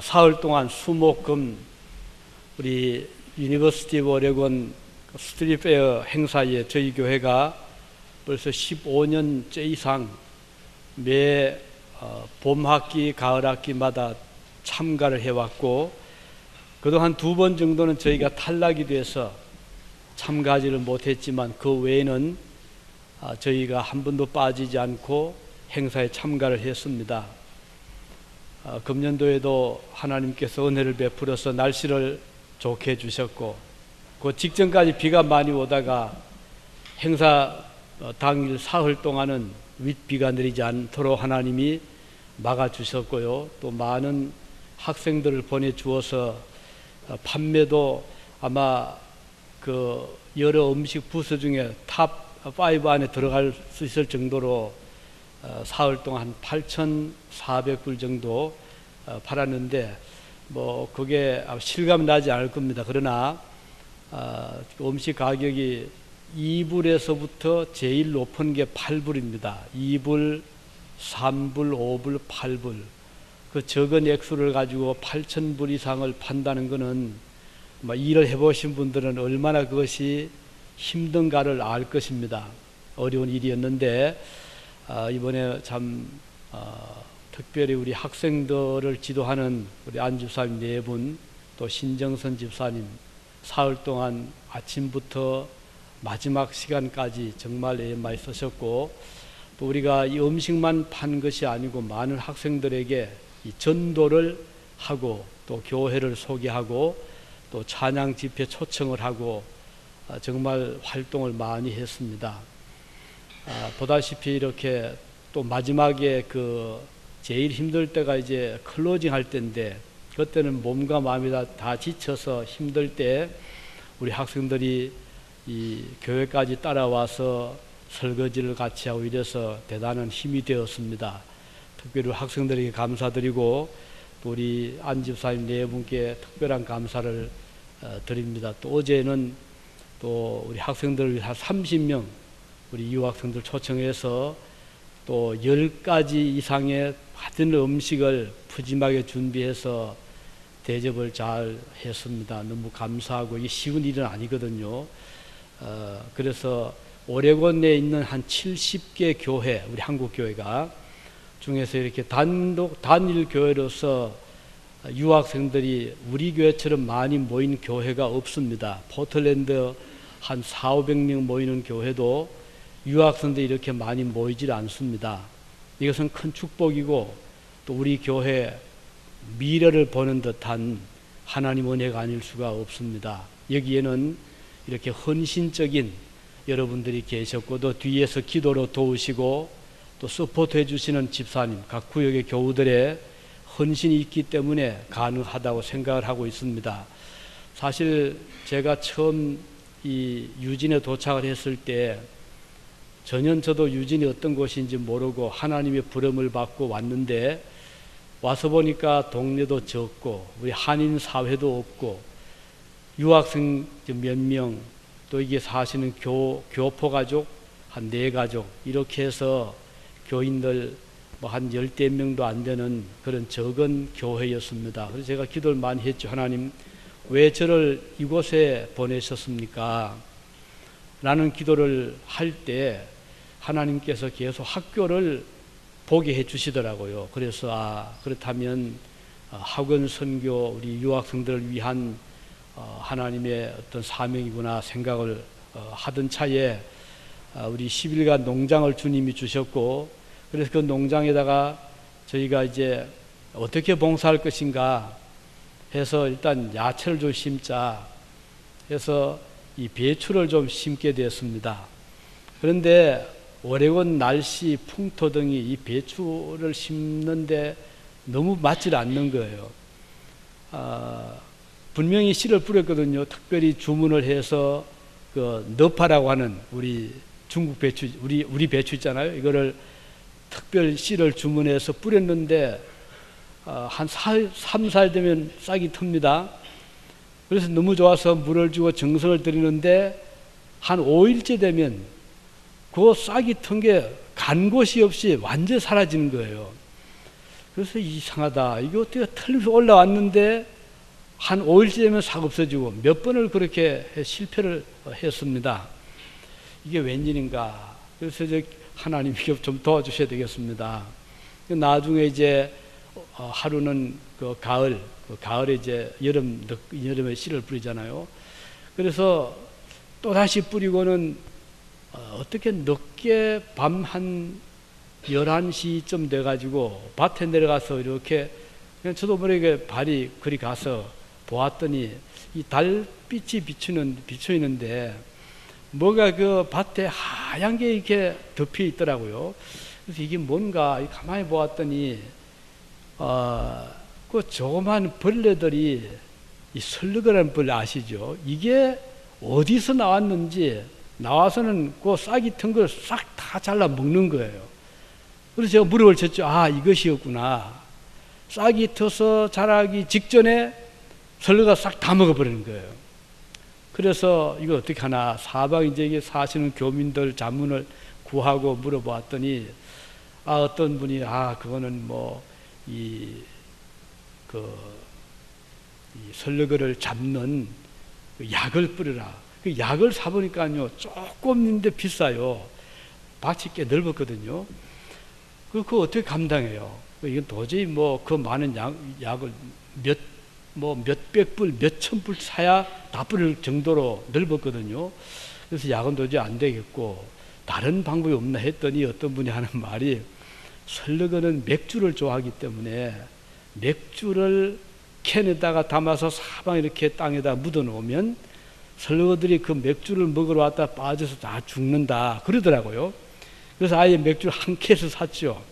사흘 동안 수목금 우리 유니버시티 오브 오레곤 스트리트 페어 행사에 저희 교회가 벌써 15년째 이상 매 봄학기, 가을학기마다 참가를 해왔고, 그동안 2번 정도는 저희가 탈락이 돼서 참가하지를 못했지만 그 외에는 저희가 한 번도 빠지지 않고 행사에 참가를 했습니다. 금년도에도 하나님께서 은혜를 베풀어서 날씨를 좋게 해주셨고, 그 직전까지 비가 많이 오다가 행사 당일 사흘 동안은 윗비가 내리지 않도록 하나님이 막아주셨고요. 또 많은 학생들을 보내주어서 판매도 아마 그 여러 음식 부스 중에 탑5 안에 들어갈 수 있을 정도로 사흘 동안 8,400불 정도 팔았는데, 뭐 그게 실감 나지 않을 겁니다. 그러나 음식 가격이 2불에서부터 제일 높은 게 8불입니다. 2불, 3불, 5불, 8불. 그 적은 액수를 가지고 8,000불 이상을 판다는 것은 일을 해보신 분들은 얼마나 그것이 힘든가를 알 것입니다. 어려운 일이었는데 이번에 참 특별히 우리 학생들을 지도하는 우리 안 집사님 4분, 또 신정선 집사님 사흘 동안 아침부터 마지막 시간까지 정말 애 많이 쓰셨고, 또 우리가 이 음식만 판 것이 아니고 많은 학생들에게 이 전도를 하고 또 교회를 소개하고 또 찬양 집회 초청을 하고 정말 활동을 많이 했습니다. 보다시피 이렇게 또 마지막에 그 제일 힘들 때가 이제 클로징 할 때인데, 그때는 몸과 마음이 다 지쳐서 힘들 때 우리 학생들이 이 교회까지 따라와서 설거지를 같이 하고 이래서 대단한 힘이 되었습니다. 특별히 학생들에게 감사드리고 또 우리 안 집사님 4분께 특별한 감사를 드립니다. 또 어제는 또 우리 학생들 한 30명 우리 유학생들 초청해서 또 10가지 이상의 받은 음식을 푸짐하게 준비해서 대접을 잘 했습니다. 너무 감사하고 이게 쉬운 일은 아니거든요. 그래서 오레곤 내에 있는 한 70개 교회, 우리 한국 교회가 중에서 이렇게 단일 교회로서 유학생들이 우리 교회처럼 많이 모인 교회가 없습니다. 포틀랜드 한 400~500명 모이는 교회도 유학생들이 이렇게 많이 모이질 않습니다. 이것은 큰 축복이고 또 우리 교회 미래를 보는 듯한 하나님 은혜가 아닐 수가 없습니다. 여기에는 이렇게 헌신적인 여러분들이 계셨고, 또 뒤에서 기도로 도우시고 또 서포트해 주시는 집사님, 각 구역의 교우들의 헌신이 있기 때문에 가능하다고 생각을 하고 있습니다. 사실 제가 처음 이 유진에 도착을 했을 때 전혀 저도 유진이 어떤 곳인지 모르고 하나님의 부름을 받고 왔는데, 와서 보니까 동네도 적고 우리 한인 사회도 없고 유학생 몇 명, 또 이게 사시는 교포 가족 한 4가족, 이렇게 해서 교인들 뭐 한 10~20명도 안 되는 그런 적은 교회였습니다. 그래서 제가 기도를 많이 했죠. 하나님, 왜 저를 이곳에 보내셨습니까? 라는 기도를 할 때 하나님께서 계속 학교를 보게 해 주시더라고요. 그래서 그렇다면 학원 선교, 우리 유학생들을 위한 하나님의 어떤 사명이구나 생각을 하던 차에 우리 10일간 농장을 주님이 주셨고, 그래서 그 농장에다가 저희가 이제 어떻게 봉사할 것인가 해서 일단 야채를 좀 심자 해서 이 배추를 좀 심게 되었습니다. 그런데 오레곤 날씨, 풍토 등이 이 배추를 심는데 너무 맞질 않는 거예요. 분명히 씨를 뿌렸거든요. 특별히 주문을 해서 그 너파라고 하는 우리 중국 배추, 우리 배추 있잖아요. 이거를 특별 씨를 주문해서 뿌렸는데 한 3~4일 되면 싹이 틉니다. 그래서 너무 좋아서 물을 주고 정성을 들이는데 한 5일째 되면 그 싹이 튼 게 간 곳이 없이 완전히 사라지는 거예요. 그래서 이상하다. 이게 어떻게 틀림없이 올라왔는데 한 5일째 되면 싹 없어지고 몇 번을 그렇게 실패를 했습니다. 이게 웬일인가. 그래서 이제 하나님이 좀 도와주셔야 되겠습니다. 나중에 이제 하루는 그 가을에 이제 여름에 씨를 뿌리잖아요. 그래서 또 다시 뿌리고는 어떻게 늦게 밤 한 11시쯤 돼가지고 밭에 내려가서 이렇게 그냥 저도 모르게 발이 그리 가서 보았더니 이 달빛이 비추는데 뭐가 그 밭에 하얀 게 이렇게 덮여 있더라고요. 그래서 이게 뭔가 가만히 보았더니 그 조그만 벌레들이 이 설르거라는 벌레 아시죠? 이게 어디서 나왔는지 나와서는 그 싹이 튼 걸 싹 다 잘라 먹는 거예요. 그래서 제가 무릎을 쳤죠. 아, 이것이었구나. 싹이 터서 자라기 직전에 설르가 싹 다 먹어버리는 거예요. 그래서 이거 어떻게 하나 사방에 이제 사시는 교민들 자문을 구하고 물어보았더니 어떤 분이 그거는 이 설르거를 잡는 약을 뿌리라. 그 약을 사보니까요 조금인데 비싸요. 밭이 꽤 넓었거든요. 그거 어떻게 감당해요? 이건 도저히 그 많은 약을 몇백 불, 몇천 불 사야 다 뿌릴 정도로 넓었거든요. 그래서 약은 도저히 안 되겠고 다른 방법이 없나 했더니 어떤 분이 하는 말이 설르거는 맥주를 좋아하기 때문에 맥주를 캔에다가 담아서 사방 이렇게 땅에다 묻어 놓으면 설르거들이 그 맥주를 먹으러 왔다 빠져서 다 죽는다 그러더라고요. 그래서 아예 맥주를 한 캔을 샀죠.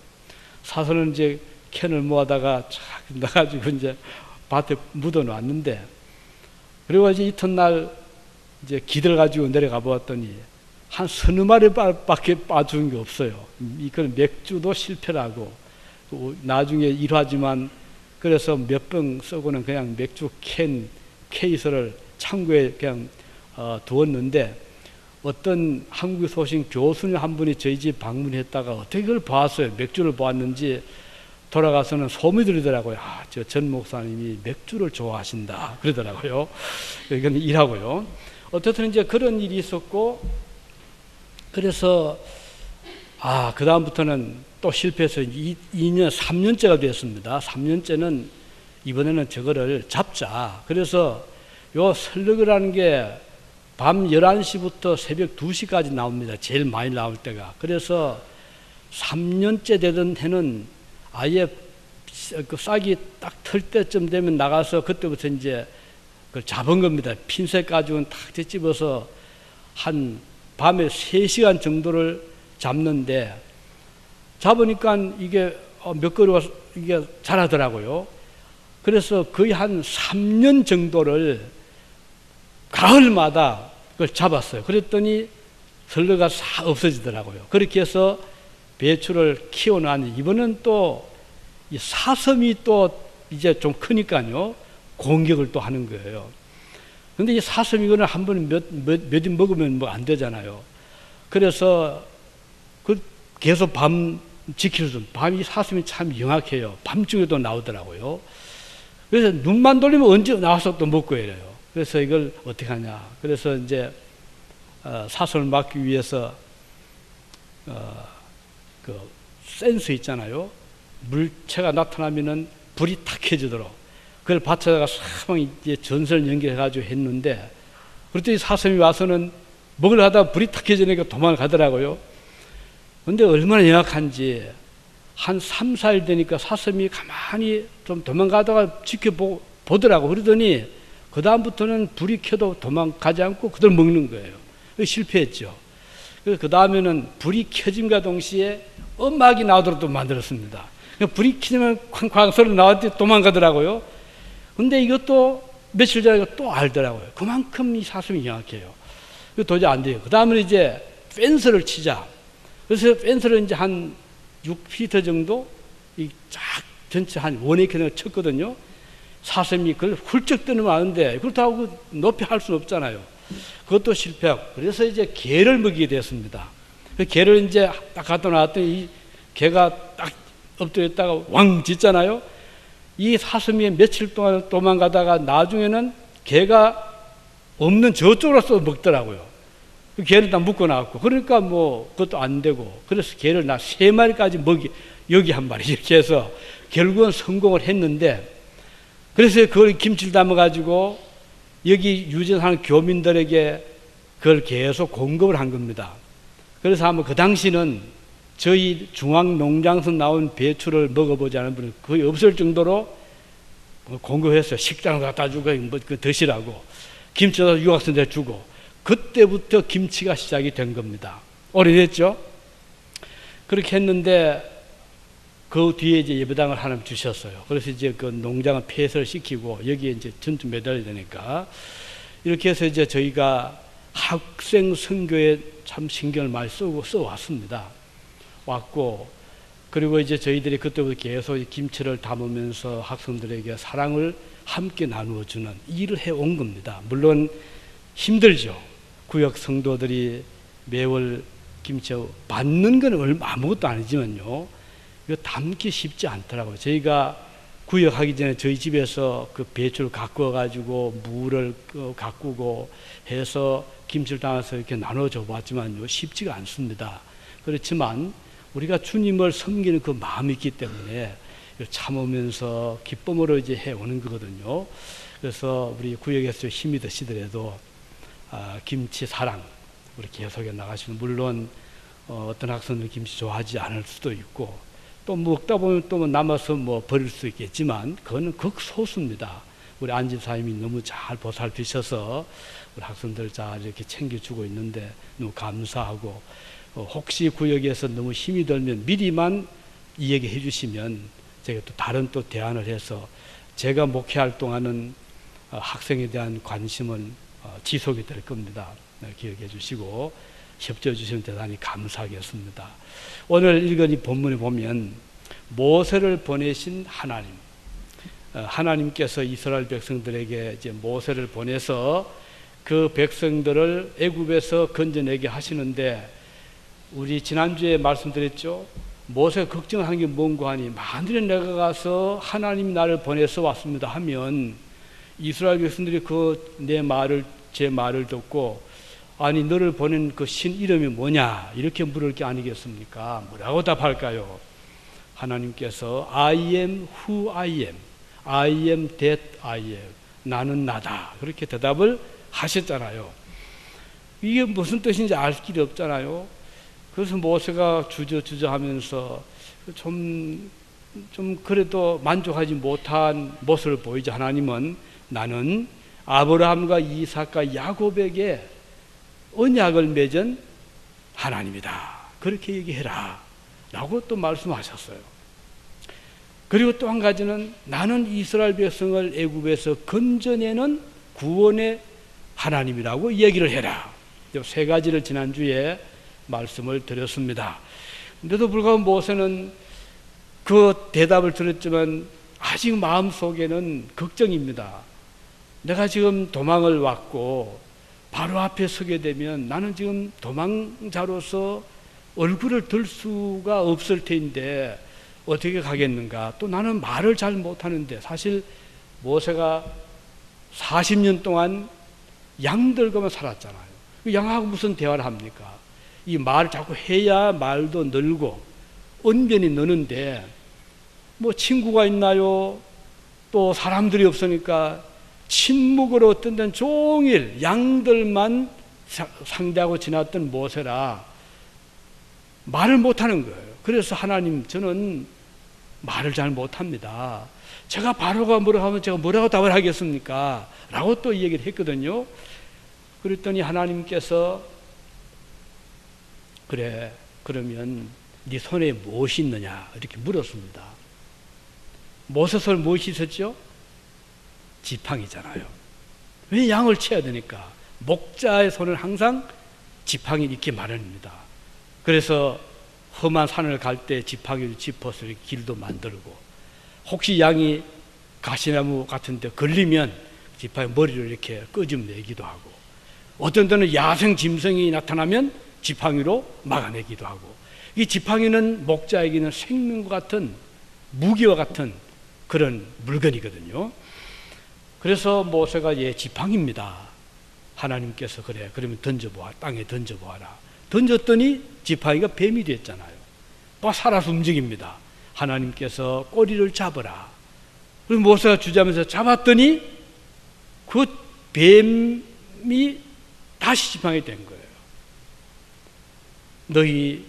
사서는 이제 캔을 모아다가 쫙 넣어가지고 이제 밭에 묻어 놨는데, 그리고 이제 이튿날 이제 기들 가지고 내려가 보았더니 한 서너 마리밖에 빠진 게 없어요. 이건 맥주도 실패라고 나중에 일하지만 그래서 몇 병 쓰고는 그냥 맥주 케이스를 창고에 그냥 두었는데, 어떤 한국에서 오신 교수님 한 분이 저희 집 방문했다가 어떻게 그걸 봤어요. 맥주를 보았는지 돌아가서는 소문이 들리더라고요. 저 전 목사님이 맥주를 좋아하신다 그러더라고요. 이건 일하고요. 어쨌든 이제 그런 일이 있었고, 그래서 그 다음부터는 또 실패해서 2년, 3년째가 됐습니다. 3년째는 이번에는 저거를 잡자. 그래서 요 설르거라는 게 밤 11시부터 새벽 2시까지 나옵니다. 제일 많이 나올 때가. 그래서 3년째 되던 해는 아예 그 싹이 딱 털 때쯤 되면 나가서 그때부터 이제 그걸 잡은 겁니다. 핀셋 가지고는 탁 뒤집어서 한 밤에 3시간 정도를 잡는데, 잡으니까 이게 몇 그루가 이게 자라더라고요. 그래서 거의 한 3년 정도를 가을마다 그걸 잡았어요. 그랬더니 설르가 싹 없어지더라고요. 그렇게 해서 배추를 키워나니 이번엔 또 이 사슴이 또 이제 좀 크니까요 공격을 또 하는 거예요. 근데 이 사슴 이거는 한 번에 몇 인 먹으면 안 되잖아요. 그래서 계속 밤 지키면서 밤이 사슴이 참 영악해요. 밤중에도 나오더라고요. 그래서 눈만 돌리면 언제 나와서 또 먹고 이래요. 그래서 이걸 어떻게 하냐. 그래서 이제 사슴을 막기 위해서 그 센서 있잖아요. 물체가 나타나면은 불이 탁 켜지도록 그걸 받쳐다가 사방 이제 전선을 연결해가지고 했는데, 그랬더니 사슴이 와서는 먹으려 하다가 불이 탁 켜지니까 도망을 가더라고요. 근데 얼마나 영악한지 한 3, 4일 되니까 사슴이 가만히 좀 도망가다가 지켜보더라고. 그러더니 그 다음부터는 불이 켜도 도망가지 않고 그대로 먹는 거예요. 실패했죠. 그래서 그 다음에는 불이 켜짐과 동시에 음악이 나오도록 또 만들었습니다. 불이 켜지면 쾅쾅 소리 나왔더니 도망가더라고요. 근데 이것도 며칠 전에 또 알더라고요. 그만큼 이 사슴이 영악해요. 도저히 안 돼요. 그 다음에 이제 펜스를 치자. 그래서 펜스를 이제 한 6피트 정도 쫙 전체 한 원에 켜서 쳤거든요. 사슴이 그걸 훌쩍 뜨는 아는데 그렇다고 높이 할 수는 없잖아요. 그것도 실패하고, 그래서 이제 개를 먹이게 됐습니다. 그 개를 이제 딱 갖다 놨더니 이 개가 딱 엎드렸다가 왕 짖잖아요. 이 사슴이 며칠 동안 도망가다가 나중에는 개가 없는 저쪽으로 서 먹더라고요. 그 개를 다 묶어놨고, 그러니까 뭐 그것도 안 되고, 그래서 개를 나 3마리까지 여기 한 마리 이렇게 해서 결국은 성공을 했는데, 그래서 그걸 김치를 담아가지고 여기 유전하는 교민들에게 그걸 계속 공급을 한 겁니다. 그래서 아마 그 당시는 저희 중앙농장에서 나온 배추를 먹어보지 않은 분은 거의 없을 정도로 공급했어요. 식당을 갖다 주고 뭐 드시라고. 김치도 유학생들 주고. 그때부터 김치가 시작이 된 겁니다. 오래됐죠? 그렇게 했는데 그 뒤에 이제 예배당을 하나 주셨어요. 그래서 이제 그 농장을 폐쇄를 시키고 여기에 이제 전투 매달려야 되니까 이렇게 해서 이제 저희가 학생 선교에 참 신경을 많이 써왔습니다. 왔고, 그리고 이제 저희들이 그때부터 계속 김치를 담으면서 학생들에게 사랑을 함께 나누어주는 일을 해온 겁니다. 물론 힘들죠. 구역 성도들이 매월 김치 받는 건 아무것도 아니지만요, 이거 담기 쉽지 않더라고요. 저희가 구역하기 전에 저희 집에서 그 배추를 가꾸어 가지고 무를 가꾸고 해서 김치를 담아서 이렇게 나눠줘 봤지만요, 쉽지가 않습니다. 그렇지만 우리가 주님을 섬기는 그 마음이 있기 때문에 참으면서 기쁨으로 이제 해오는 거거든요. 그래서 우리 구역에서 힘이 드시더라도 김치 사랑 우리 계속해 나가시면, 물론 어떤 학생들은 김치 좋아하지 않을 수도 있고, 또 먹다 보면 또 남아서 뭐 버릴 수 있겠지만 그거는 극소수입니다. 우리 안집사님이 너무 잘 보살피셔서 우리 학생들 잘 이렇게 챙겨주고 있는데 너무 감사하고, 혹시 구역에서 너무 힘이 들면 미리만 이야기해 주시면 제가 또 다른 또 대안을 해서 제가 목회할 동안은 학생에 대한 관심은 지속이 될 겁니다. 기억해 주시고 협조해 주시면 대단히 감사하겠습니다. 오늘 읽은 이 본문에 보면 모세를 보내신 하나님, 하나님께서 이스라엘 백성들에게 이제 모세를 보내서 그 백성들을 애굽에서 건져내게 하시는데, 우리 지난주에 말씀드렸죠. 모세가 걱정하는 게 뭔가 하니, 만일에 내가 가서 하나님이 나를 보내서 왔습니다 하면 이스라엘 백성들이 제 말을 듣고, 아니 너를 보낸 그 신 이름이 뭐냐 이렇게 물을 게 아니겠습니까? 뭐라고 답할까요? 하나님께서 I am who I am, I am that I am, 나는 나다, 그렇게 대답을 하셨잖아요. 이게 무슨 뜻인지 알 길이 없잖아요. 그래서 모세가 주저주저 하면서 좀 그래도 만족하지 못한 모습을 보이자 하나님은, 나는 아브라함과 이삭과 야곱에게 언약을 맺은 하나님이다, 그렇게 얘기해라 라고 또 말씀하셨어요. 그리고 또 한 가지는, 나는 이스라엘 백성을 애굽에서 건져내는 구원의 하나님이라고 얘기를 해라. 이 세 가지를 지난주에 말씀을 드렸습니다. 그런데도 불구하고 모세는 그 대답을 들었지만 아직 마음속에는 걱정입니다. 내가 지금 도망을 왔고 바로 앞에 서게 되면 나는 지금 도망자로서 얼굴을 들 수가 없을 텐데 어떻게 가겠는가. 또 나는 말을 잘 못하는데, 사실 모세가 40년 동안 양들과만 살았잖아요. 양하고 무슨 대화를 합니까? 이 말을 자꾸 해야 말도 늘고 언변이 느는데 뭐 친구가 있나요? 또 사람들이 없으니까 침묵으로 어떤 데는 종일 양들만 상대하고 지났던 모세라 말을 못하는 거예요. 그래서 하나님, 저는 말을 잘 못합니다. 제가 바로가 뭐라고 하면 제가 뭐라고 답을 하겠습니까? 라고 또 얘기를 했거든요. 그랬더니 하나님께서, 그래, 그러면 네 손에 무엇이 있느냐 이렇게 물었습니다. 모세 손에 무엇이 있었죠? 지팡이잖아요. 왜 양을 쳐야 되니까? 목자의 손은 항상 지팡이 있기 마련입니다. 그래서 험한 산을 갈 때 지팡이를 짚어서 길도 만들고, 혹시 양이 가시나무 같은 데 걸리면 지팡이 머리를 이렇게 끄집내기도 하고, 어떤 때는 야생 짐승이 나타나면 지팡이로 막아내기도 하고, 이 지팡이는 목자에게는 생명과 같은 무기와 같은 그런 물건이거든요. 그래서 모세가 지팡이입니다. 하나님께서 그래 그러면 던져보아, 땅에 던져보아라. 던졌더니 지팡이가 뱀이 됐잖아요. 또 살아서 움직입니다. 하나님께서 꼬리를 잡으라. 그리고 모세가 주저하면서 잡았더니 그 뱀이 다시 지팡이 된 거예요. 너희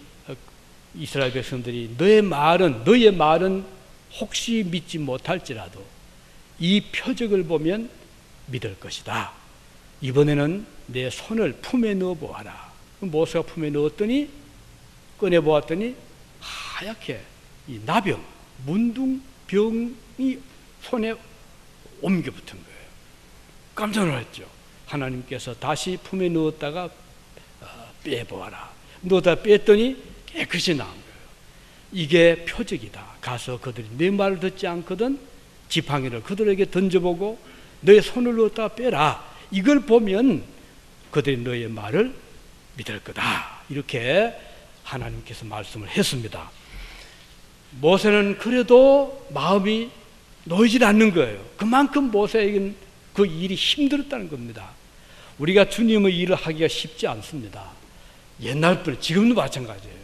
이스라엘 백성들이 너의 말은 혹시 믿지 못할지라도 이 표적을 보면 믿을 것이다. 이번에는 내 손을 품에 넣어 보아라. 모세가 품에 넣었더니 꺼내 보았더니 하얗게 이 나병, 문둥병이 손에 옮겨 붙은 거예요. 깜짝 놀랐죠. 하나님께서 다시 품에 넣었다가 빼보아라. 넣었다 뺐더니 깨끗이 나온 거예요. 이게 표적이다. 가서 그들이 내 말을 듣지 않거든 지팡이를 그들에게 던져보고 너의 손을 넣었다 빼라. 이걸 보면 그들이 너의 말을 믿을 거다. 이렇게 하나님께서 말씀을 했습니다. 모세는 그래도 마음이 놓이질 않는 거예요. 그만큼 모세에게는 그 일이 힘들었다는 겁니다. 우리가 주님의 일을 하기가 쉽지 않습니다. 옛날부터 지금도 마찬가지예요.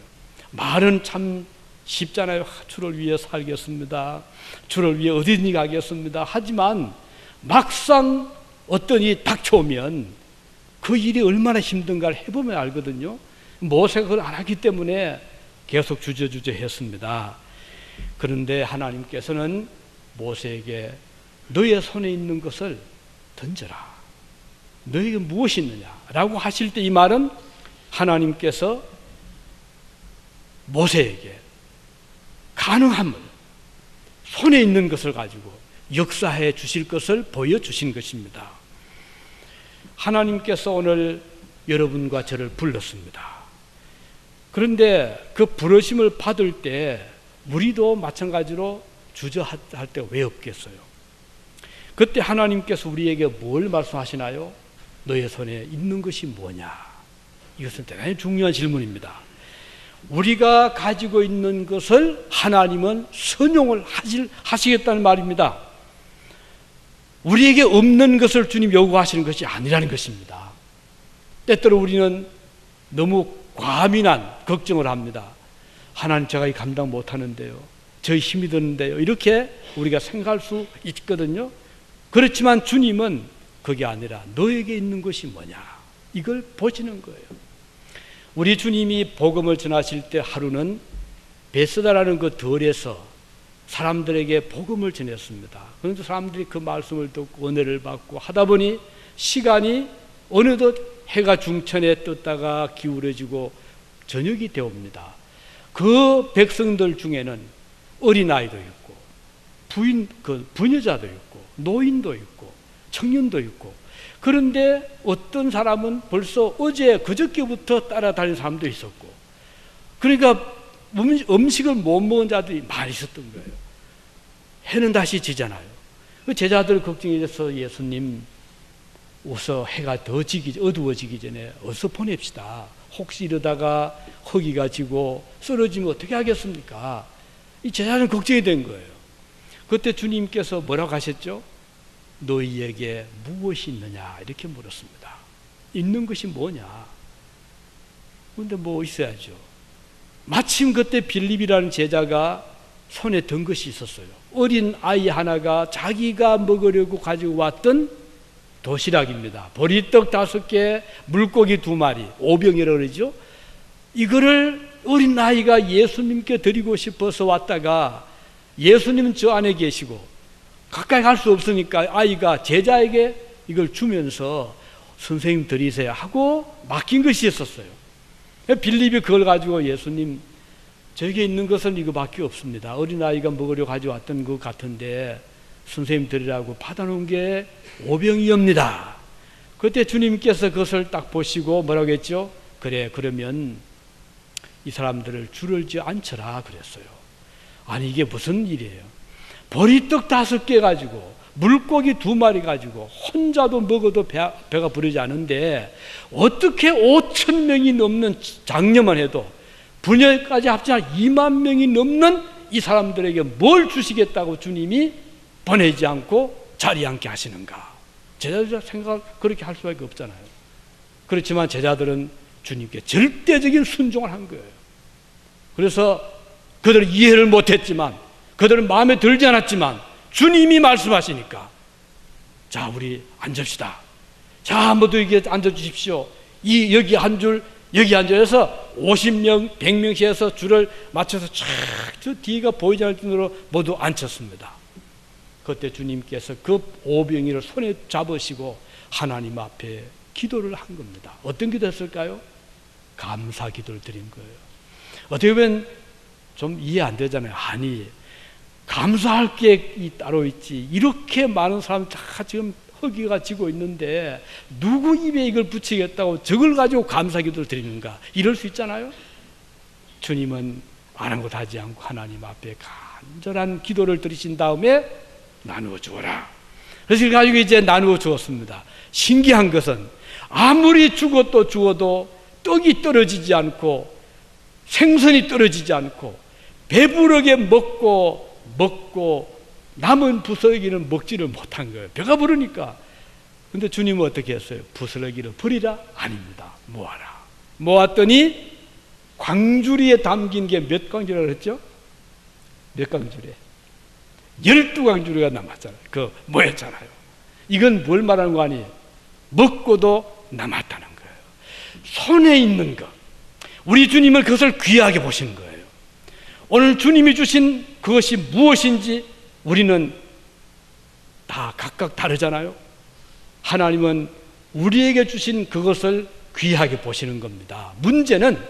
말은 참 쉽잖아요. 주를 위해 살겠습니다. 주를 위해 어디든지 가겠습니다. 하지만 막상 어떤 일이 닥쳐오면 그 일이 얼마나 힘든가를 해보면 알거든요. 모세가 그걸 안 하기 때문에 계속 주저주저 했습니다. 그런데 하나님께서는 모세에게 너의 손에 있는 것을 던져라. 너에게 무엇이 있느냐라고 하실 때 이 말은 하나님께서 모세에게 가능함을 손에 있는 것을 가지고 역사해 주실 것을 보여주신 것입니다. 하나님께서 오늘 여러분과 저를 불렀습니다. 그런데 그 부르심을 받을 때 우리도 마찬가지로 주저할 때 왜 없겠어요? 그때 하나님께서 우리에게 뭘 말씀하시나요? 너의 손에 있는 것이 뭐냐? 이것은 대단히 중요한 질문입니다. 우리가 가지고 있는 것을 하나님은 선용을 하시겠다는 말입니다. 우리에게 없는 것을 주님 요구하시는 것이 아니라는 것입니다. 때때로 우리는 너무 과민한 걱정을 합니다. 하나님 제가 감당 못하는데요. 저희 힘이 드는데요. 이렇게 우리가 생각할 수 있거든요. 그렇지만 주님은 그게 아니라 너에게 있는 것이 뭐냐 이걸 보시는 거예요. 우리 주님이 복음을 전하실 때 하루는 베스다라는 그 들에서 사람들에게 복음을 전했습니다. 그런데 사람들이 그 말씀을 듣고 은혜를 받고 하다 보니 시간이 어느덧 해가 중천에 떴다가 기울어지고 저녁이 되옵니다. 그 백성들 중에는 어린아이도 있고 부녀자도 있고 노인도 있고 청년도 있고, 그런데 어떤 사람은 벌써 어제 그저께부터 따라다니는 사람도 있었고, 그러니까 음식을 못 먹은 자들이 많이 있었던 거예요. 해는 다시 지잖아요. 그 제자들 걱정이 돼서 예수님 어서 해가 더 어두워지기 전에 어서 보냅시다. 혹시 이러다가 허기가 지고 쓰러지면 어떻게 하겠습니까? 이 제자는 걱정이 된 거예요. 그때 주님께서 뭐라고 하셨죠? 너희에게 무엇이 있느냐 이렇게 물었습니다. 있는 것이 뭐냐? 그런데 뭐 있어야죠. 마침 그때 빌립이라는 제자가 손에 든 것이 있었어요. 어린 아이 하나가 자기가 먹으려고 가지고 왔던 도시락입니다. 보리떡 5개, 물고기 2마리, 오병이라고 그러죠. 이거를 어린 아이가 예수님께 드리고 싶어서 왔다가 예수님은 저 안에 계시고 가까이 갈 수 없으니까 아이가 제자에게 이걸 주면서 선생님 드리세요 하고 맡긴 것이 있었어요. 빌립이 그걸 가지고 예수님 저에게 있는 것은 이거밖에 없습니다. 어린아이가 먹으려고 가져왔던 것 같은데 선생님 드리라고 받아놓은 게 5병이옵니다. 그때 주님께서 그것을 딱 보시고 뭐라고 했죠? 그래, 그러면 이 사람들을 줄을 지어 앉혀라 그랬어요. 아니 이게 무슨 일이에요? 보리떡 5개 가지고 물고기 2마리 가지고 혼자도 먹어도 배가 부르지 않은데 어떻게 5,000명이 넘는 장려만 해도 분야까지 합치면 2만 명이 넘는 이 사람들에게 뭘 주시겠다고 주님이 보내지 않고 자리에 앉게 하시는가? 제자들 생각 그렇게 할 수밖에 없잖아요. 그렇지만 제자들은 주님께 절대적인 순종을 한 거예요. 그래서 그들은 이해를 못했지만, 그들은 마음에 들지 않았지만 주님이 말씀하시니까 자, 우리 앉읍시다. 자, 모두 여기 앉아주십시오. 여기 한 줄, 여기 앉아서 50명, 100명씩 해서 줄을 맞춰서 쫙 저 뒤가 보이지 않을 정도로 모두 앉혔습니다. 그때 주님께서 그 오병이를 손에 잡으시고 하나님 앞에 기도를 한 겁니다. 어떤 기도했을까요? 감사 기도를 드린 거예요. 어떻게 보면 좀 이해 안 되잖아요. 아니, 감사할 게 따로 있지. 이렇게 많은 사람이 다 지금 허기가 지고 있는데 누구 입에 이걸 붙이겠다고 저걸 가지고 감사 기도를 드리는가? 이럴 수 있잖아요. 주님은 아랑곳하지 않고 하나님 앞에 간절한 기도를 드리신 다음에 나누어 주어라. 그래서 이걸 가지고 이제 나누어 주었습니다. 신기한 것은 아무리 주어도 떡이 떨어지지 않고 생선이 떨어지지 않고 배부르게 먹고 남은 부스러기는 먹지를 못한 거예요. 배가 부르니까. 근데 주님은 어떻게 했어요? 부스러기를 버리라? 아닙니다. 모아라. 모았더니 광주리에 담긴 게 몇 광주리라고 했죠? 몇 광주리? 12광주리가 남았잖아요. 그 모였잖아요. 이건 뭘 말하는 거 아니에요? 먹고도 남았다는 거예요. 손에 있는 것. 우리 주님은 그것을 귀하게 보시는 거예요. 오늘 주님이 주신 그것이 무엇인지 우리는 다 각각 다르잖아요. 하나님은 우리에게 주신 그것을 귀하게 보시는 겁니다. 문제는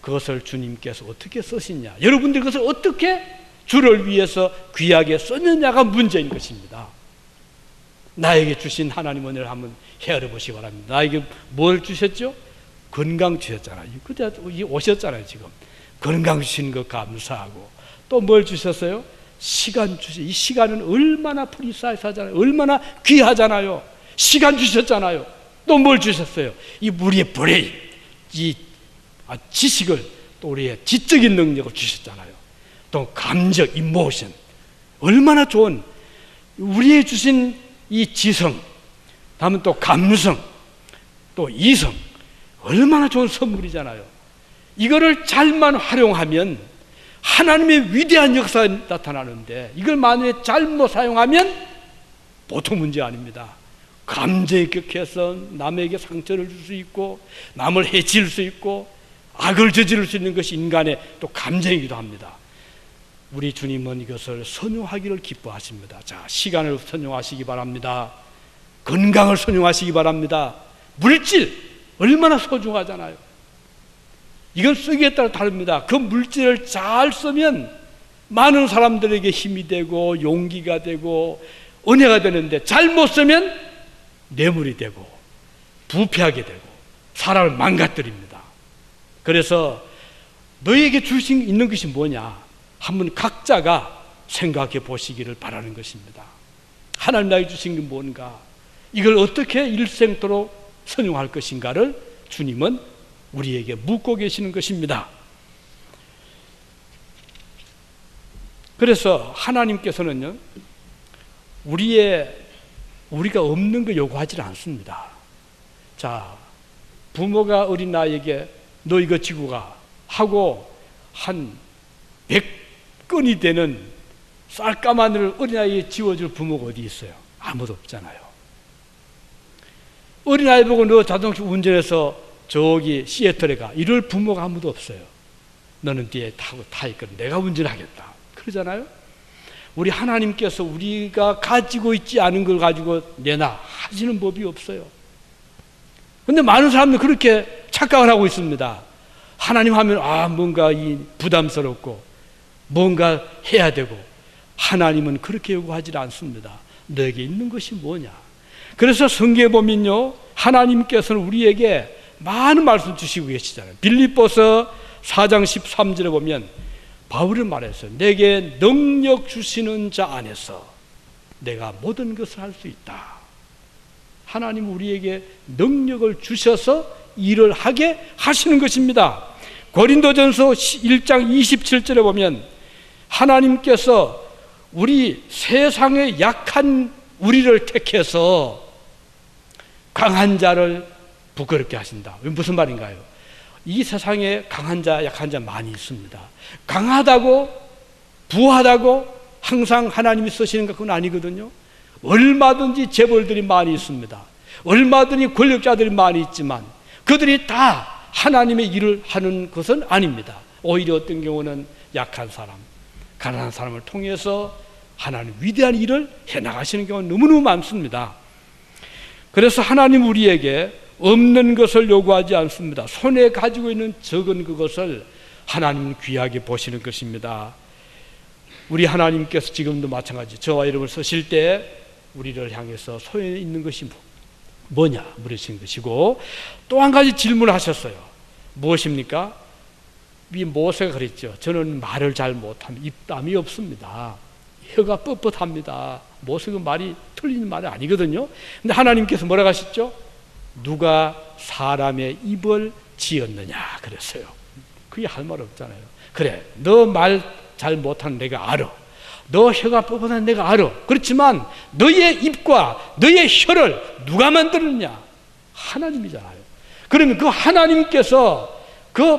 그것을 주님께서 어떻게 쓰시냐, 여러분들이 그것을 어떻게 주를 위해서 귀하게 썼느냐가 문제인 것입니다. 나에게 주신 하나님 은혜를 한번 헤아려 보시기 바랍니다. 나에게 뭘 주셨죠? 건강 주셨잖아요. 그때 오셨잖아요. 지금 건강 주신 것 감사하고, 또 뭘 주셨어요? 시간 주셨어요. 이 시간은 얼마나 프리사이즈하잖아요. 얼마나 귀하잖아요. 시간 주셨잖아요. 또 뭘 주셨어요? 이 우리의 브레인, 이 지식을, 또 우리의 지적인 능력을 주셨잖아요. 또 감정, 이모션, 얼마나 좋은 우리의 주신 이 지성, 다음은 또 감성, 또 이성, 얼마나 좋은 선물이잖아요. 이거를 잘만 활용하면 하나님의 위대한 역사가 나타나는데, 이걸 만약에 잘못 사용하면 보통 문제 아닙니다. 감정이 격해서 남에게 상처를 줄 수 있고, 남을 해칠 수 있고, 악을 저지를 수 있는 것이 인간의 또 감정이기도 합니다. 우리 주님은 이것을 선용하기를 기뻐하십니다. 자, 시간을 선용하시기 바랍니다. 건강을 선용하시기 바랍니다. 물질 얼마나 소중하잖아요. 이건 쓰기에 따라 다릅니다. 그 물질을 잘 쓰면 많은 사람들에게 힘이 되고 용기가 되고 은혜가 되는데, 잘못 쓰면 뇌물이 되고 부패하게 되고 사람을 망가뜨립니다. 그래서 너에게 줄 수 있는 것이 뭐냐, 한번 각자가 생각해 보시기를 바라는 것입니다. 하나님 나에게 주신 게 뭔가, 이걸 어떻게 일생토록 선용할 것인가를 주님은 우리에게 묻고 계시는 것입니다. 그래서 하나님께서는요, 우리가 없는 거 요구하지 않습니다. 자, 부모가 어린아이에게 너 이거 지고 가 하고 한 100건이 되는 쌀가마니를 어린아이에 지워줄 부모가 어디 있어요? 아무도 없잖아요. 어린아이 보고 너 자동차 운전해서 저기 시애틀에 가, 이럴 부모가 아무도 없어요. 너는 뒤에 타 있거든, 내가 운전하겠다, 그러잖아요. 우리 하나님께서 우리가 가지고 있지 않은 걸 가지고 내놔 하시는 법이 없어요. 그런데 많은 사람들은 그렇게 착각을 하고 있습니다. 하나님 하면 뭔가 부담스럽고 뭔가 해야 되고, 하나님은 그렇게 요구하지 않습니다. 너에게 있는 것이 뭐냐. 그래서 성경에 보면요, 하나님께서는 우리에게 많은 말씀 주시고 계시잖아요. 빌립보서 4장 13절에 보면 바울은 말했어요. 내게 능력 주시는 자 안에서 내가 모든 것을 할 수 있다. 하나님 우리에게 능력을 주셔서 일을 하게 하시는 것입니다. 고린도전서 1장 27절에 보면 하나님께서 우리 세상의 약한 우리를 택해서 강한 자를 부끄럽게 하신다. 무슨 말인가요? 이 세상에 강한 자, 약한 자 많이 있습니다. 강하다고, 부하다고 항상 하나님이 쓰시는 건 아니거든요. 얼마든지 재벌들이 많이 있습니다. 얼마든지 권력자들이 많이 있지만 그들이 다 하나님의 일을 하는 것은 아닙니다. 오히려 어떤 경우는 약한 사람, 가난한 사람을 통해서 하나님 위대한 일을 해나가시는 경우가 너무너무 많습니다. 그래서 하나님 우리에게 없는 것을 요구하지 않습니다. 손에 가지고 있는 적은 그것을 하나님은 귀하게 보시는 것입니다. 우리 하나님께서 지금도 마찬가지 저와 여러분을 쓰실 때 우리를 향해서 손에 있는 것이 뭐냐 물으신 것이고, 또 한 가지 질문을 하셨어요. 무엇입니까? 이 모세가 그랬죠. 저는 말을 잘 못하면 입담이 없습니다. 혀가 뻣뻣합니다. 모세가 말이 틀린 말이 아니거든요. 근데 하나님께서 뭐라고 하셨죠? 누가 사람의 입을 지었느냐 그랬어요. 그게 할 말 없잖아요. 그래, 너 말 잘 못하는 내가 알아. 너 혀가 뻣뻣한 내가 알아. 그렇지만 너의 입과 너의 혀를 누가 만들었냐? 하나님이잖아요. 그러면 그 하나님께서 그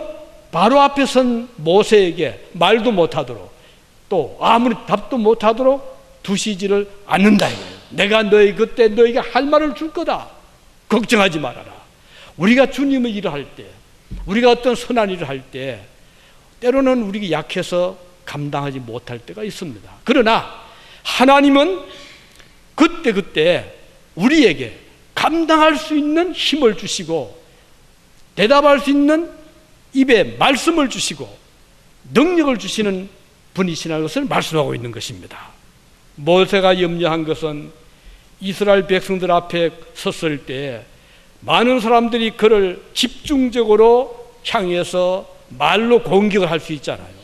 바로 앞에 선 모세에게 말도 못하도록 또 아무리 답도 못하도록 두시지를 않는다 이거예요. 내가 그때 너에게 할 말을 줄 거다. 걱정하지 말아라. 우리가 주님의 일을 할 때, 우리가 어떤 선한 일을 할 때 때로는 우리가 약해서 감당하지 못할 때가 있습니다. 그러나 하나님은 그때 우리에게 감당할 수 있는 힘을 주시고 대답할 수 있는 입에 말씀을 주시고 능력을 주시는 분이시라는 것을 말씀하고 있는 것입니다. 모세가 염려한 것은 이스라엘 백성들 앞에 섰을 때 많은 사람들이 그를 집중적으로 향해서 말로 공격을 할 수 있잖아요.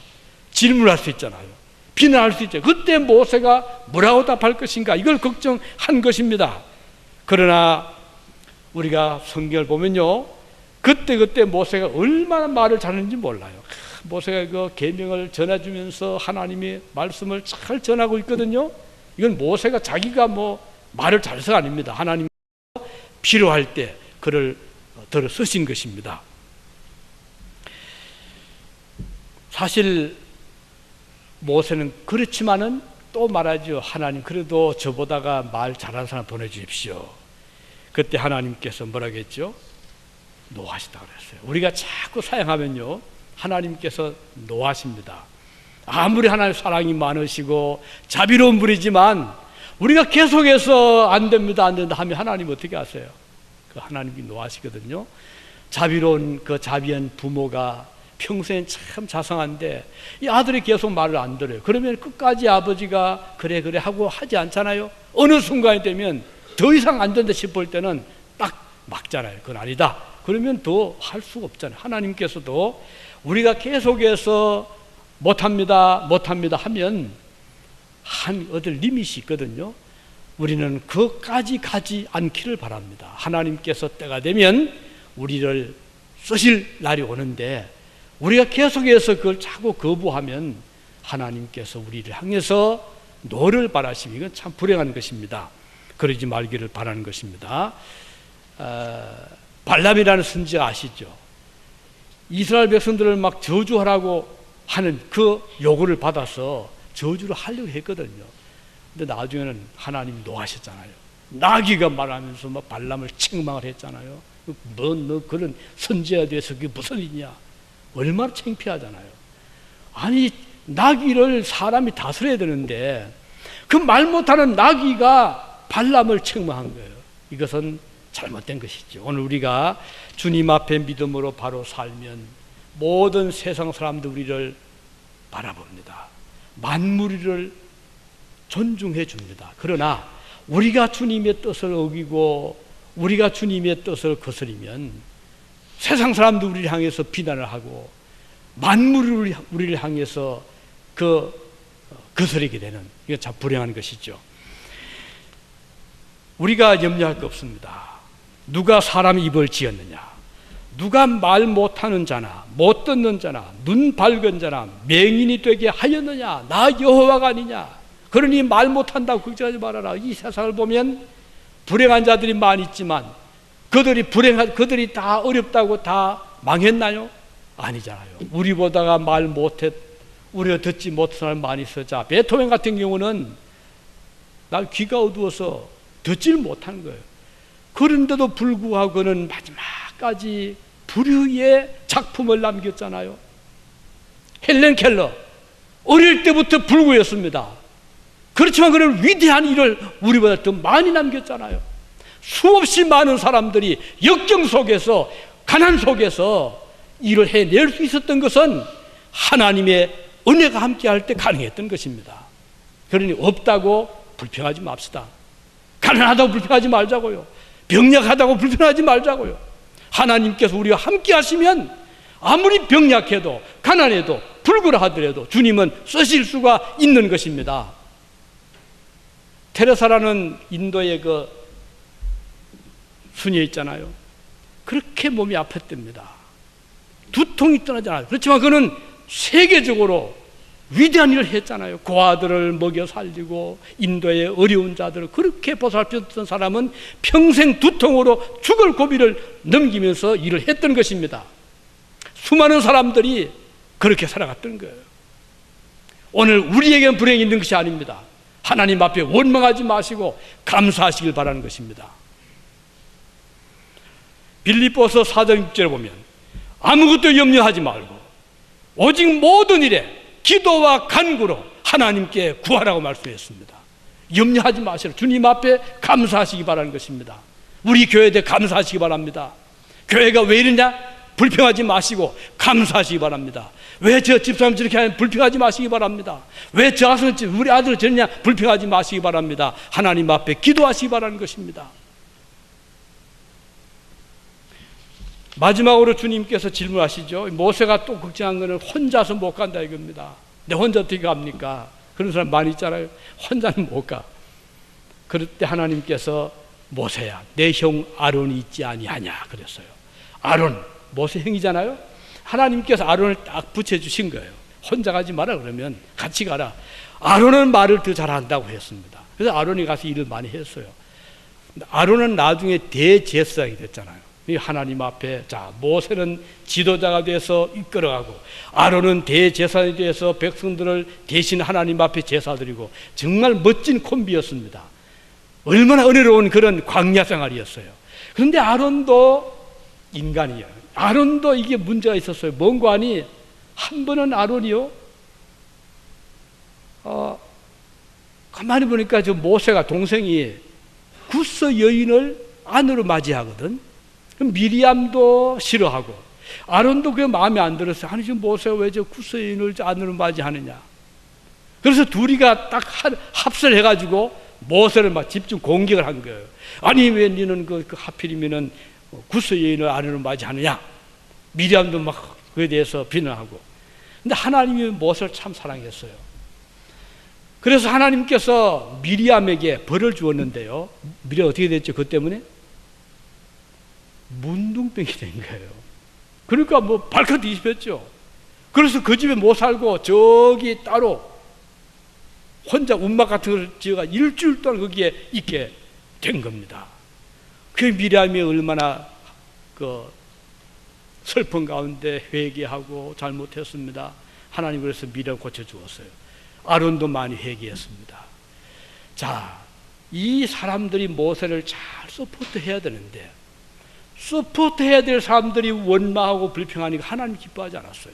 질문할 수 있잖아요. 비난할 수 있죠. 그때 모세가 뭐라고 답할 것인가, 이걸 걱정한 것입니다. 그러나 우리가 성경을 보면요, 그때 모세가 얼마나 말을 잘하는지 몰라요. 모세가 그 계명을 전해주면서 하나님의 말씀을 잘 전하고 있거든요. 이건 모세가 자기가 말을 잘해서가 아닙니다. 하나님 필요할 때 그를 들어 쓰신 것입니다. 사실 모세는 그렇지만은 또 말하죠. 하나님 그래도 저보다가 말 잘하는 사람 보내주십시오. 그때 하나님께서 뭐라고 했죠? 노하시다 그랬어요. 우리가 자꾸 사용하면요, 하나님께서 노하십니다. 아무리 하나님 사랑이 많으시고 자비로운 분이지만 우리가 계속해서 안 됩니다 하면 하나님 어떻게 하세요? 그 하나님이 노하시거든요. 자비로운 그 자비한 부모가 평소엔 참 자상한데 이 아들이 계속 말을 안 들어요. 그러면 끝까지 아버지가 그래 하고 하지 않잖아요. 어느 순간이 되면 더 이상 안 된다 싶을 때는 딱 막잖아요. 그건 아니다. 그러면 더 할 수가 없잖아요. 하나님께서도 우리가 계속해서 못합니다 하면 어떤 리밋이 있거든요. 우리는 그까지 가지 않기를 바랍니다. 하나님께서 때가 되면 우리를 쓰실 날이 오는데 우리가 계속해서 그걸 자꾸 거부하면 하나님께서 우리를 향해서 노를 바라시면 이건 참 불행한 것입니다. 그러지 말기를 바라는 것입니다. 발람이라는 선지자 아시죠? 이스라엘 백성들을 막 저주하라고 하는 그 요구를 받아서 저주를 하려고 했거든요. 근데 나중에는 하나님이 노하셨잖아요. 나귀가 말하면서 막 발람을 책망을 했잖아요. 너 그런 선지자에 대해서 그게 무슨 일이냐? 얼마나 창피하잖아요. 아니, 나귀를 사람이 다스려야 되는데 그 말 못하는 나귀가 발람을 책망한 거예요. 이것은 잘못된 것이죠. 오늘 우리가 주님 앞에 믿음으로 바로 살면 모든 세상 사람들 우리를 바라봅니다. 만물을 존중해 줍니다. 그러나 우리가 주님의 뜻을 어기고 우리가 주님의 뜻을 거스리면 세상 사람도 우리를 향해서 비난을 하고 만물이 우리를 향해서 거스리게 되는, 이거 참 불행한 것이죠. 우리가 염려할 거 없습니다. 누가 사람의 입을 지었느냐? 누가 말 못하는 자나 못 듣는 자나 눈 밝은 자나 맹인이 되게 하였느냐? 나 여호와가 아니냐? 그러니 말 못한다고 걱정하지 말아라. 이 세상을 보면 불행한 자들이 많이 있지만 그들이 다 어렵다고 다 망했나요? 아니잖아요. 우리보다가 우리가 듣지 못한 사람 많이 있어. 자, 베토벤 같은 경우는 나 귀가 어두워서 듣지를 못하는 거예요. 그런데도 불구하고 그는 마지막까지 불후의 작품을 남겼잖아요. 헬렌 켈러 어릴 때부터 불구였습니다. 그렇지만 그는 위대한 일을 우리보다 더 많이 남겼잖아요. 수없이 많은 사람들이 역경 속에서 가난 속에서 일을 해낼 수 있었던 것은 하나님의 은혜가 함께할 때 가능했던 것입니다. 그러니 없다고 불평하지 맙시다. 가난하다고 불평하지 말자고요. 병약하다고 불평하지 말자고요. 하나님께서 우리와 함께 하시면 아무리 병약해도 가난해도 불구라 하더라도 주님은 쓰실 수가 있는 것입니다. 테레사라는 인도의 그 수녀 있잖아요. 그렇게 몸이 아팠답니다. 두통이 떠나지 않아요. 그렇지만 그는 세계적으로 위대한 일을 했잖아요. 고아들을 먹여 살리고 인도의 어려운 자들을 그렇게 보살폈던 사람은 평생 두통으로 죽을 고비를 넘기면서 일을 했던 것입니다. 수많은 사람들이 그렇게 살아갔던 거예요. 오늘 우리에게는 불행이 있는 것이 아닙니다. 하나님 앞에 원망하지 마시고 감사하시길 바라는 것입니다. 빌립보서 4장 6절에 보면 아무것도 염려하지 말고 오직 모든 일에 기도와 간구로 하나님께 구하라고 말씀했습니다. 염려하지 마시라. 주님 앞에 감사하시기 바라는 것입니다. 우리 교회에 대해 감사하시기 바랍니다. 교회가 왜 이러냐? 불평하지 마시고 감사하시기 바랍니다. 왜 저 집사람 저렇게 하냐? 불평하지 마시기 바랍니다. 왜 저 아들 우리 아들 저러냐? 불평하지 마시기 바랍니다. 하나님 앞에 기도하시기 바라는 것입니다. 마지막으로 주님께서 질문하시죠. 모세가 또 걱정한 것은 혼자서 못 간다 이겁니다. 내 혼자 어떻게 갑니까? 그런 사람 많이 있잖아요. 혼자는 못 가. 그럴 때 하나님께서 모세야 내 형 아론이 있지 아니하냐 그랬어요. 아론 모세 형이잖아요. 하나님께서 아론을 딱 붙여주신 거예요. 혼자 가지 마라 그러면 같이 가라. 아론은 말을 더 잘한다고 했습니다. 그래서 아론이 가서 일을 많이 했어요. 아론은 나중에 대제사장이 됐잖아요. 하나님 앞에 자 모세는 지도자가 돼서 이끌어가고 아론은 대제사장이 돼서 백성들을 대신 하나님 앞에 제사드리고 정말 멋진 콤비였습니다. 얼마나 은혜로운 그런 광야 생활이었어요. 그런데 아론도 인간이에요. 아론도 이게 문제가 있었어요. 뭔가 하니 한 번은 아론이요 가만히 보니까 저 모세가 동생이 구스 여인을 아내로 맞이하거든. 그럼 미리암도 싫어하고 아론도 그게 마음에 안 들었어요. 아니 지금 모세가 왜 저 구스 여인을 아내로 맞이하느냐. 그래서 둘이가 딱 합세를 해가지고 모세를 막 집중 공격을 한 거예요. 아니 왜 너는 그 하필이면은 구스 여인을 아내로 맞이하느냐. 미리암도 막 그에 대해서 비난하고. 근데 하나님이 모세를 참 사랑했어요. 그래서 하나님께서 미리암에게 벌을 주었는데요. 미리암 어떻게 됐죠? 그것 때문에 문둥병이 된 거예요. 그러니까 뭐 발칵 뒤집혔죠. 그래서 그 집에 못 살고 저기 따로 혼자 움막 같은 걸 지어가 일주일 동안 거기에 있게 된 겁니다. 그 미리암이 얼마나 그 슬픈 가운데 회개하고 잘못했습니다. 하나님 그래서 미리암 고쳐주었어요. 아론도 많이 회개했습니다. 자, 이 사람들이 모세를 잘 서포트해야 되는데 서포트해야 될 사람들이 원망하고 불평하니까 하나님 기뻐하지 않았어요.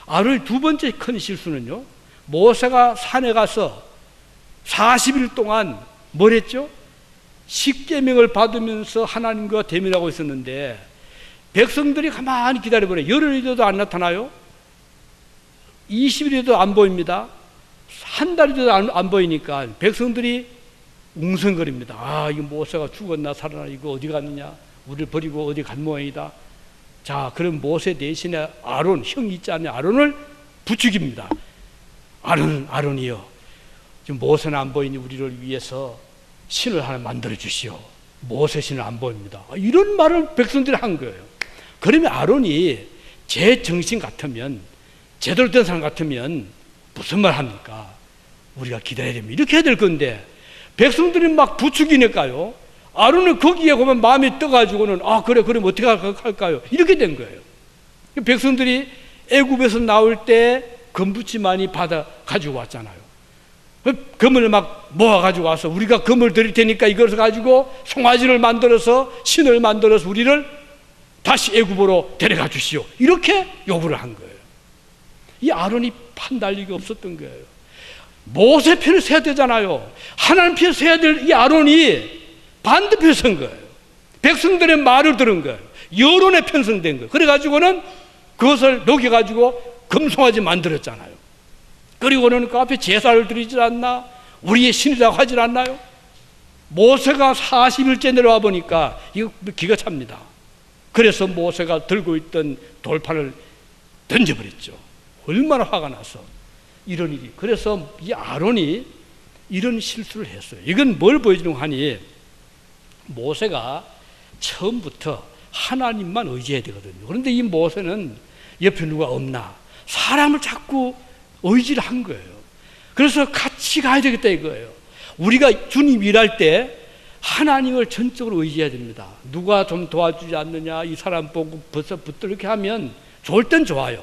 아론의 두 번째 큰 실수는요, 모세가 산에 가서 40일 동안 뭘 했죠? 십계명을 받으면서 하나님과 대면하고 있었는데 백성들이 가만히 기다려보래. 열흘이라도 안 나타나요? 20일에도 안 보입니다. 한 달이라도 안 보이니까 백성들이 웅성거립니다. 아, 이거 모세가 죽었나 살아나 이거 어디 갔느냐? 우리를 버리고 어디 간 모양이다. 자, 그럼 모세 대신에 아론, 형이 있지 않냐? 아론을 부추깁니다. 아론이요. 지금 모세는 안 보이니 우리를 위해서 신을 하나 만들어 주시오. 모세 신은 안 보입니다. 이런 말을 백성들이 한 거예요. 그러면 아론이 제 정신 같으면, 제대로 된 사람 같으면 무슨 말 합니까? 우리가 기다려야 됩니다. 이렇게 해야 될 건데, 백성들이 막 부추기니까요. 아론은 거기에 보면 마음이 떠가지고는, 아, 그래, 그럼 어떻게 할까요? 이렇게 된 거예요. 백성들이 애굽에서 나올 때 금붙이 많이 받아 가지고 왔잖아요. 금을 막 모아 가지고 와서, 우리가 금을 드릴 테니까 이것을 가지고 송아지를 만들어서, 신을 만들어서 우리를 다시 애굽으로 데려가 주시오. 이렇게 요구를 한 거예요. 이 아론이 판단력이 없었던 거예요. 모세 편을 서야 되잖아요. 하나님 편을 서야 될 이 아론이 반대편 선 거예요. 백성들의 말을 들은 거예요. 여론에 편성된 거예요. 그래가지고는 그것을 녹여가지고 금송아지 만들었잖아요. 그리고는 그 앞에 제사를 드리질 않나? 우리의 신이라고 하질 않나요? 모세가 40일째 내려와 보니까 이거 기가 찹니다. 그래서 모세가 들고 있던 돌판을 던져버렸죠. 얼마나 화가 나서 이런 일이. 그래서 이 아론이 이런 실수를 했어요. 이건 뭘 보여주는 하니, 모세가 처음부터 하나님만 의지해야 되거든요. 그런데 이 모세는 옆에 누가 없나? 사람을 자꾸 의지를 한 거예요. 그래서 같이 가야 되겠다 이거예요. 우리가 주님 일할 때 하나님을 전적으로 의지해야 됩니다. 누가 좀 도와주지 않느냐, 이 사람 보고 벌써 붙들어 이렇게 하면 좋을 땐 좋아요.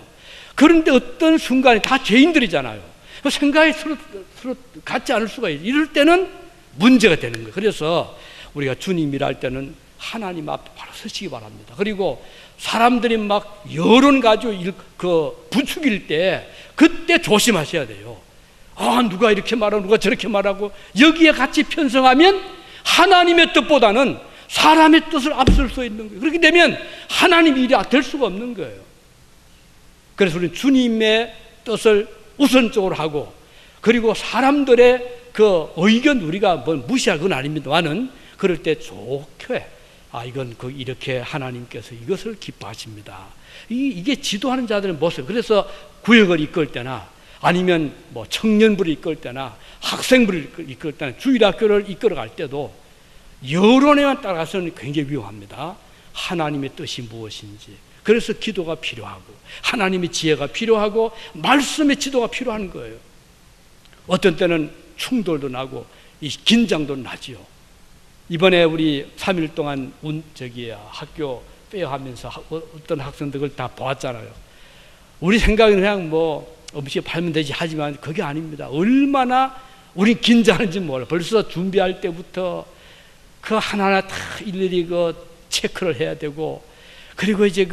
그런데 어떤 순간에 다 죄인들이잖아요. 생각이 서로 같지 않을 수가 있어요. 이럴 때는 문제가 되는 거예요. 그래서 우리가 주님 일할 때는 하나님 앞에 바로 서시기 바랍니다. 그리고 사람들이 막 여론 가지고 부추길 때 그때 조심하셔야 돼요. 아, 누가 이렇게 말하고 누가 저렇게 말하고, 여기에 같이 편성하면 하나님의 뜻보다는 사람의 뜻을 앞설 수 있는 거예요. 그렇게 되면 하나님 일이 될 수가 없는 거예요. 그래서 우리는 주님의 뜻을 우선적으로 하고, 그리고 사람들의 그 의견 우리가 뭐 무시할 건 아닙니다만은, 그럴 때 좋게, 아, 이건 이렇게 하나님께서 이것을 기뻐하십니다. 이게 지도하는 자들의 모습. 그래서 구역을 이끌 때나, 아니면 뭐 청년부를 이끌 때나, 학생부를 이끌 때나, 주일학교를 이끌어 갈 때도 여론에만 따라서는 굉장히 위험합니다. 하나님의 뜻이 무엇인지. 그래서 기도가 필요하고, 하나님의 지혜가 필요하고, 말씀의 지도가 필요한 거예요. 어떤 때는 충돌도 나고, 이 긴장도 나지요. 이번에 우리 3일 동안 학교 빼어하면서 어떤 학생들을 다 보았잖아요. 우리 생각은 그냥 뭐 음식 팔면 되지 하지만 그게 아닙니다. 얼마나 우리 긴장하는지 몰라. 벌써 준비할 때부터 그 하나하나 다 일일이 체크를 해야 되고, 그리고 이제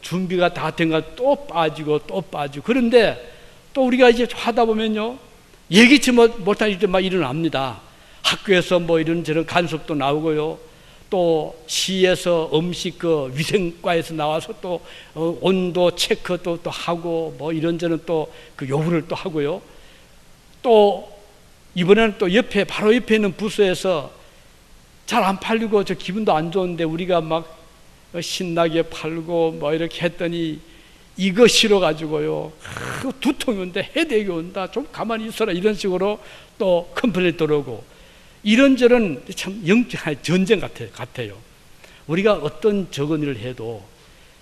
준비가 다 된 거 또 빠지고 또 빠지고. 그런데 또 우리가 이제 하다 보면요, 예기치 못할 일도 막 일어납니다. 학교에서 뭐 이런저런 간섭도 나오고요. 또 시에서 음식 위생과에서 나와서 또 온도 체크도 또 하고, 뭐 이런저런 또 요구를 또 하고요. 또 이번에는 또 바로 옆에 있는 부서에서 잘 안 팔리고 저 기분도 안 좋은데 우리가 막 신나게 팔고 뭐 이렇게 했더니 이거 싫어가지고요, 두통이 온다, 헤드액이 온다, 좀 가만히 있어라, 이런 식으로 또 컴플레인 들어오고, 이런저런 참 영적인 전쟁 같아요. 우리가 어떤 적은 일을 해도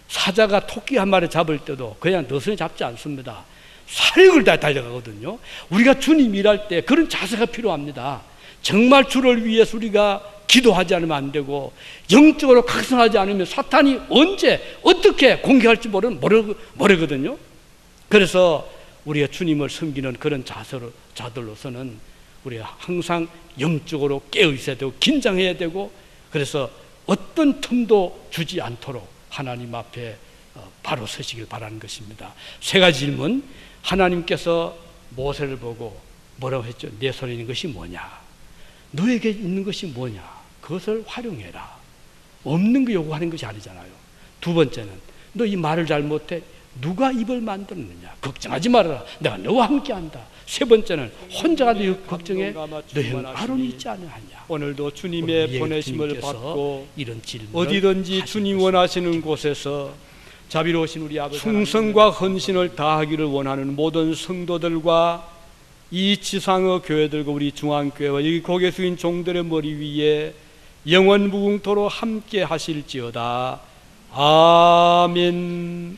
사자가 토끼 한 마리 잡을 때도 그냥 너스레 잡지 않습니다. 사력을 다 달려가거든요. 우리가 주님 일할 때 그런 자세가 필요합니다. 정말 주를 위해서 우리가 기도하지 않으면 안 되고, 영적으로 각성하지 않으면 사탄이 언제 어떻게 공격할지 모르거든요. 그래서 우리가 주님을 섬기는 그런 자들로서는 우리가 항상 영적으로 깨어 있어야 되고 긴장해야 되고, 그래서 어떤 틈도 주지 않도록 하나님 앞에 바로 서시길 바라는 것입니다. 세 가지 질문. 하나님께서 모세를 보고 뭐라고 했죠? 내 손에 있는 것이 뭐냐? 너에게 있는 것이 뭐냐? 그것을 활용해라. 없는 거 요구하는 것이 아니잖아요. 두 번째는, 너 이 말을 잘 못해. 누가 입을 만들었느냐? 걱정하지 말아라. 내가 너와 함께한다. 세 번째는, 혼자가 너 걱정해. 너희는 아론이 있지 않느냐? 오늘도 주님의 보내심을 받고 이런 어디든지 주님 원하시는 곳에서 자비로우신 우리 아버지, 충성과 헌신을 다하기를 원하는 모든 성도들과 이 지상의 교회들과 우리 중앙교회와 여기 고개 숙인 종들의 머리 위에 영원 무궁토로 함께 하실지어다. 아멘.